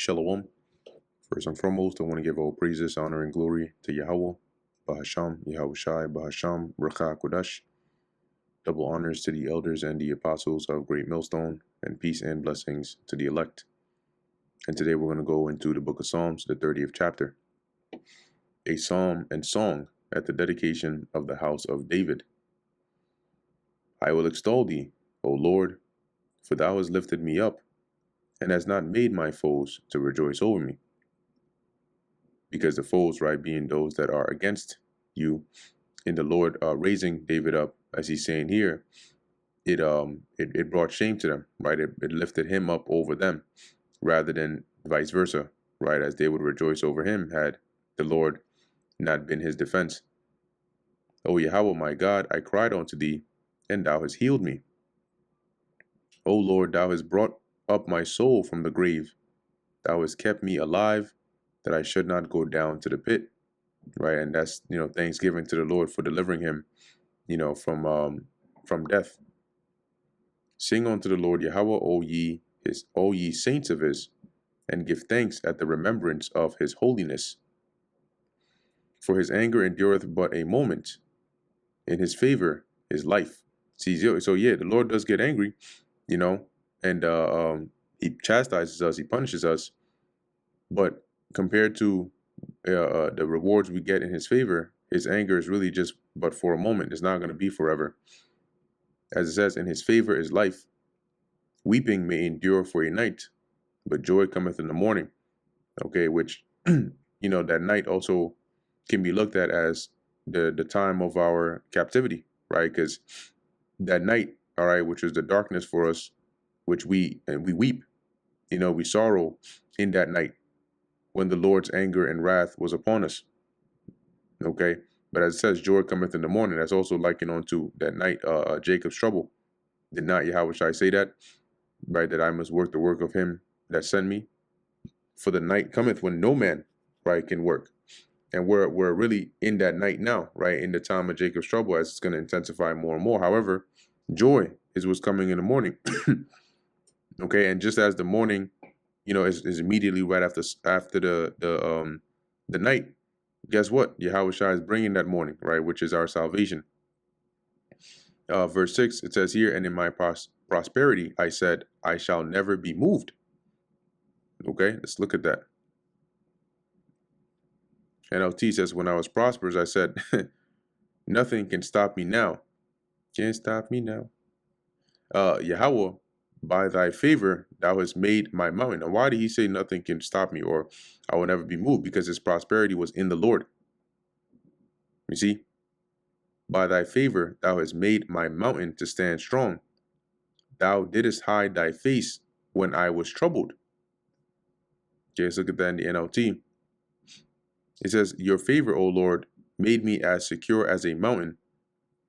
Shalom. First and foremost, I want to give all praises, honor, and glory to Yahweh, Bahasham, Yahushai, Bahasham, Rakha Kodash. Double honors to the elders and the apostles of Great Millstone, and peace and blessings to the elect. And today we're going to go into the book of Psalms, the 30th chapter. A psalm and song at the dedication of the house of David. I will extol thee, O Lord, for thou hast lifted me up, and hast not made my foes to rejoice over me. Because the foes, right, being those that are against you, in the Lord raising David up, as he's saying here, it brought shame to them, right? It lifted him up over them, rather than vice versa, right? As they would rejoice over him had the Lord not been his defense. O Yahweh, my God, I cried unto thee, and thou hast healed me. O Lord, thou hast brought up my soul from the grave. Thou hast kept me alive, that I should not go down to the pit. Right, and that's thanksgiving to the Lord for delivering him, from death. Sing unto the Lord Yahweh, O ye saints of his, and give thanks at the remembrance of his holiness. For his anger endureth but a moment, in his favor is life. See, so yeah, the Lord does get angry, and he chastises us, he punishes us, but compared to the rewards we get in his favor, his anger is really just but for a moment. It's not going to be forever. As it says, in his favor is life. Weeping may endure for a night, but joy cometh in the morning. Okay, which that night also can be looked at as the time of our captivity, right? Because that night, all right, which is the darkness for us, which we weep, we sorrow in that night when the Lord's anger and wrath was upon us. Okay, but as it says, joy cometh in the morning. That's also likened onto that night, Jacob's trouble. Did not Yahushua say that, right? That I must work the work of him that sent me. For the night cometh when no man, right, can work. And we're really in that night now, right? In the time of Jacob's trouble, as it's going to intensify more and more. However, joy is what's coming in the morning. Okay, and just as the morning, is immediately right after the night. Guess what? Yahushua is bringing that morning, right, which is our salvation. Verse 6, it says here, and in my prosperity, I said, I shall never be moved. Okay, let's look at that. NLT says, when I was prosperous, I said, nothing can stop me now. Can't stop me now. Yahweh, by thy favor, thou hast made my mountain. And why did he say nothing can stop me, or I will never be moved? Because his prosperity was in the Lord. You see? By thy favor, thou hast made my mountain to stand strong. Thou didst hide thy face when I was troubled. Okay, let's look at that in the NLT. It says, your favor, O Lord, made me as secure as a mountain.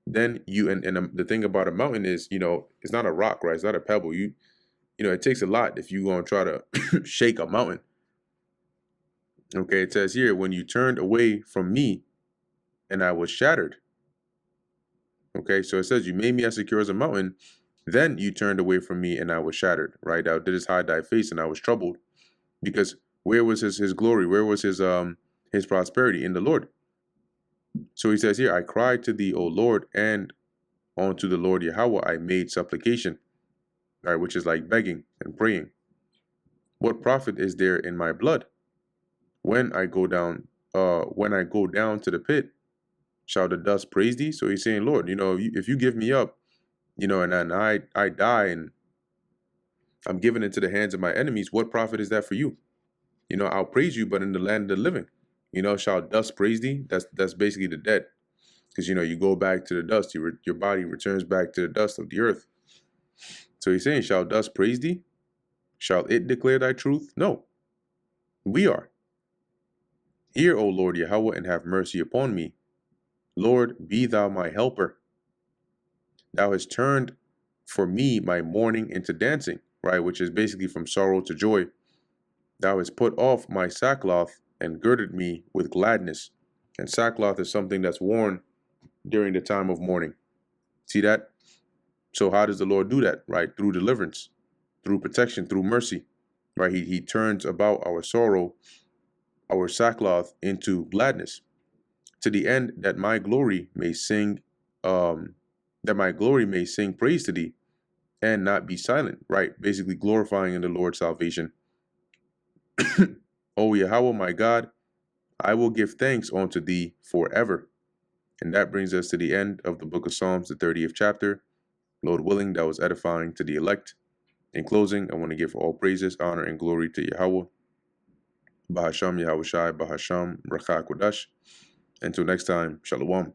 Then the thing about a mountain is, it's not a rock, right? It's not a pebble. It takes a lot if you're going to try to shake a mountain. Okay, it says here, when you turned away from me and I was shattered. Okay, so it says you made me as secure as a mountain. Then you turned away from me and I was shattered, right? Thou didst hide thy face and I was troubled. Because where was his glory? Where was his prosperity? In the Lord. So he says here, I cried to thee, O Lord, and unto the Lord Yahweh I made supplication, right, which is like begging and praying. What profit is there in my blood? When I go down to the pit, shall the dust praise thee? So he's saying, Lord, if you give me up, and I die and I'm given into the hands of my enemies, what profit is that for you? I'll praise you, but in the land of the living, shall dust praise thee? That's basically the dead. Because, you go back to the dust, your body returns back to the dust of the earth. So he's saying, shall dust praise thee? Shall it declare thy truth? No, we are. Hear, O Lord Yahweh, and have mercy upon me. Lord, be thou my helper. Thou hast turned for me my mourning into dancing, right? Which is basically from sorrow to joy. Thou hast put off my sackcloth and girded me with gladness. And sackcloth is something that's worn during the time of mourning. See that? So how does the Lord do that? Right? Through deliverance, through protection, through mercy. right? He turns about our sorrow, our sackcloth, into gladness, to the end that my glory may sing, praise to thee and not be silent, right? Basically glorifying in the Lord's salvation. O Yahweh, my God, I will give thanks unto thee forever. And that brings us to the end of the book of Psalms, the 30th chapter. Lord willing, that was edifying to the elect. In closing, I want to give all praises, honor, and glory to Yahweh. Bahasham Yahweh Shai, Bahasham Rakha Kodash. Until next time, Shalom.